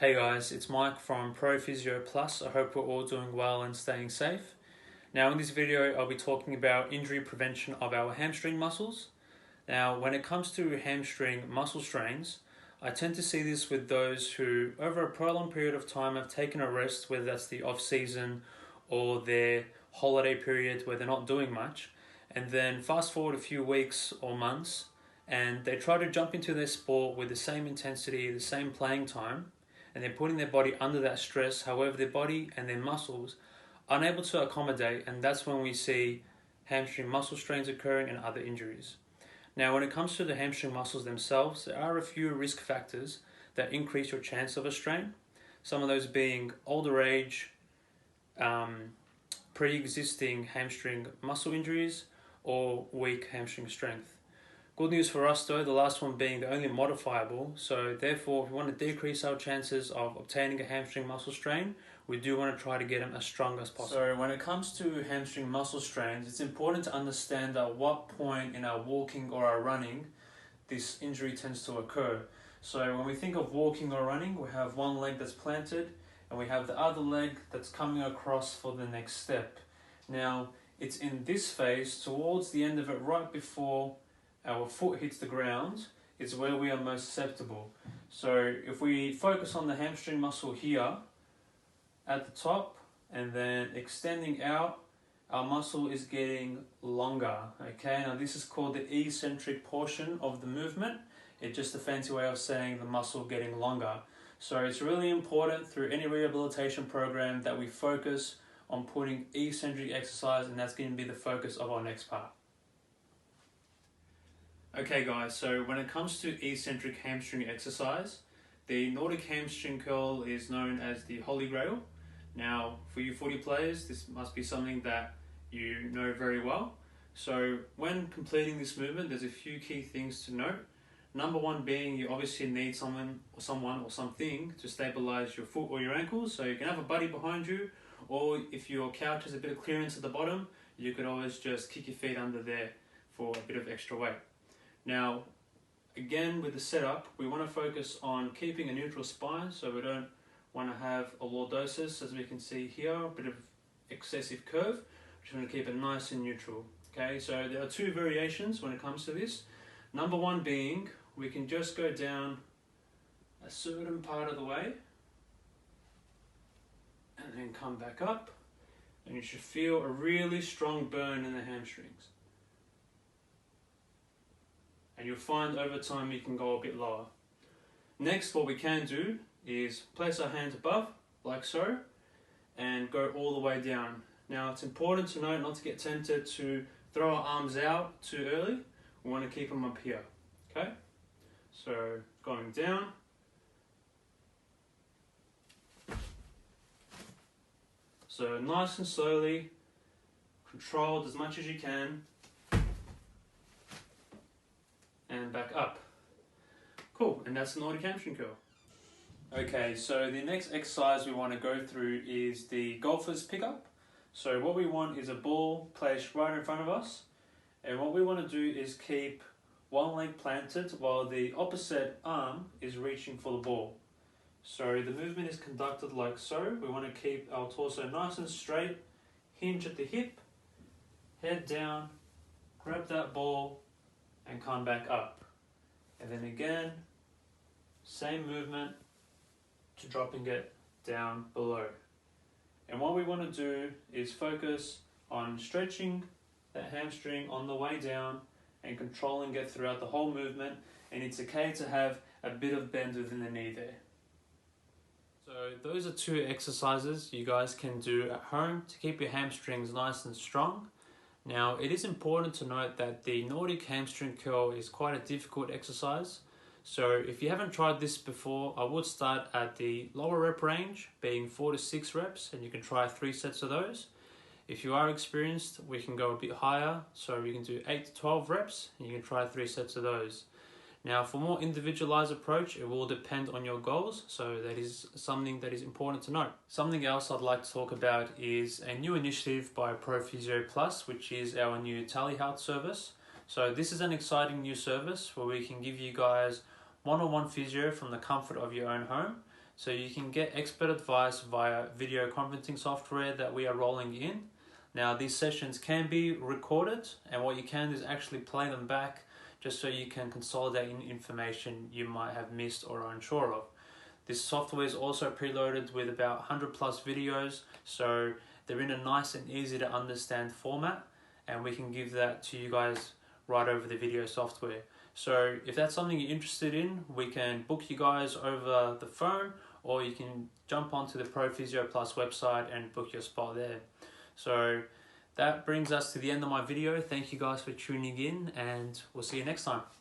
Hey guys, it's Mike from Pro Physio Plus. I hope we're all doing well and staying safe. Now in this video I'll be talking about injury prevention of our hamstring muscles. Now when it comes to hamstring muscle strains, I tend to see this with those who over a prolonged period of time have taken a rest, whether that's the off season or their holiday period where they're not doing much, and then fast forward a few weeks or months and they try to jump into their sport with the same intensity, the same playing time, and they're putting their body under that stress. However, their body and their muscles are unable to accommodate, and that's when we see hamstring muscle strains occurring and other injuries. Now, when it comes to the hamstring muscles themselves, there are a few risk factors that increase your chance of a strain. Some of those being older age, pre-existing hamstring muscle injuries, or weak hamstring strength. Good news for us though, the last one being the only modifiable, so therefore if we want to decrease our chances of obtaining a hamstring muscle strain, we do want to try to get them as strong as possible. So when it comes to hamstring muscle strains, it's important to understand at what point in our walking or our running this injury tends to occur. So when we think of walking or running, we have one leg that's planted and we have the other leg that's coming across for the next step. Now it's in this phase, towards the end of it, right before our foot hits the ground, is where we are most susceptible. So if we focus on the hamstring muscle here at the top and then extending out, our muscle is getting longer. Okay, now this is called the eccentric portion of the movement. It's just a fancy way of saying the muscle getting longer. So it's really important through any rehabilitation program that we focus on putting eccentric exercise, and that's going to be the focus of our next part. Okay guys, so when it comes to eccentric hamstring exercise, the Nordic hamstring curl is known as the Holy Grail. Now for you footy players, this must be something that you know very well. So when completing this movement, there's a few key things to note. Number one being you obviously need someone or something to stabilize your foot or your ankles. So you can have a buddy behind you, or if your couch has a bit of clearance at the bottom, you could always just kick your feet under there for a bit of extra weight. Now, again with the setup, we want to focus on keeping a neutral spine, so we don't want to have a lordosis, as we can see here, a bit of excessive curve. We just want to keep it nice and neutral. Okay, so there are two variations when it comes to this. Number one being, we can just go down a certain part of the way and then come back up, and you should feel a really strong burn in the hamstrings. And you'll find over time you can go a bit lower. Next, what we can do is place our hands above, like so, and go all the way down. Now it's important to note not to get tempted to throw our arms out too early. We want to keep them up here, okay? So going down. So nice and slowly, controlled as much as you can, and back up. Cool, and that's the Nordic hamstring curl. Okay, so the next exercise we want to go through is the golfer's pickup. So what we want is a ball placed right in front of us, and what we want to do is keep one leg planted while the opposite arm is reaching for the ball. So the movement is conducted like so. We want to keep our torso nice and straight, hinge at the hip, head down, grab that ball, and come back up. And then again, same movement to dropping it down below. And what we want to do is focus on stretching that hamstring on the way down and controlling it throughout the whole movement. And it's okay to have a bit of bend within the knee there. So those are two exercises you guys can do at home to keep your hamstrings nice and strong. Now, it is important to note that the Nordic hamstring curl is quite a difficult exercise. So if you haven't tried this before, I would start at the lower rep range, being 4 to 6 reps, and you can try 3 sets of those. If you are experienced, we can go a bit higher, so we can do 8 to 12 reps, and you can try 3 sets of those. Now, for more individualized approach, it will depend on your goals, so that is something that is important to note. Something else I'd like to talk about is a new initiative by Pro Physio Plus, which is our new Telehealth service. So this is an exciting new service where we can give you guys one-on-one physio from the comfort of your own home. So you can get expert advice via video conferencing software that we are rolling in. Now these sessions can be recorded, and what you can do is actually play them back just so you can consolidate information you might have missed or are unsure of. This software is also preloaded with about 100 plus videos, so they're in a nice and easy to understand format, and we can give that to you guys right over the video software. So if that's something you're interested in, we can book you guys over the phone, or you can jump onto the Pro Physio Plus website and book your spot there. So that brings us to the end of my video. Thank you guys for tuning in, and we'll see you next time.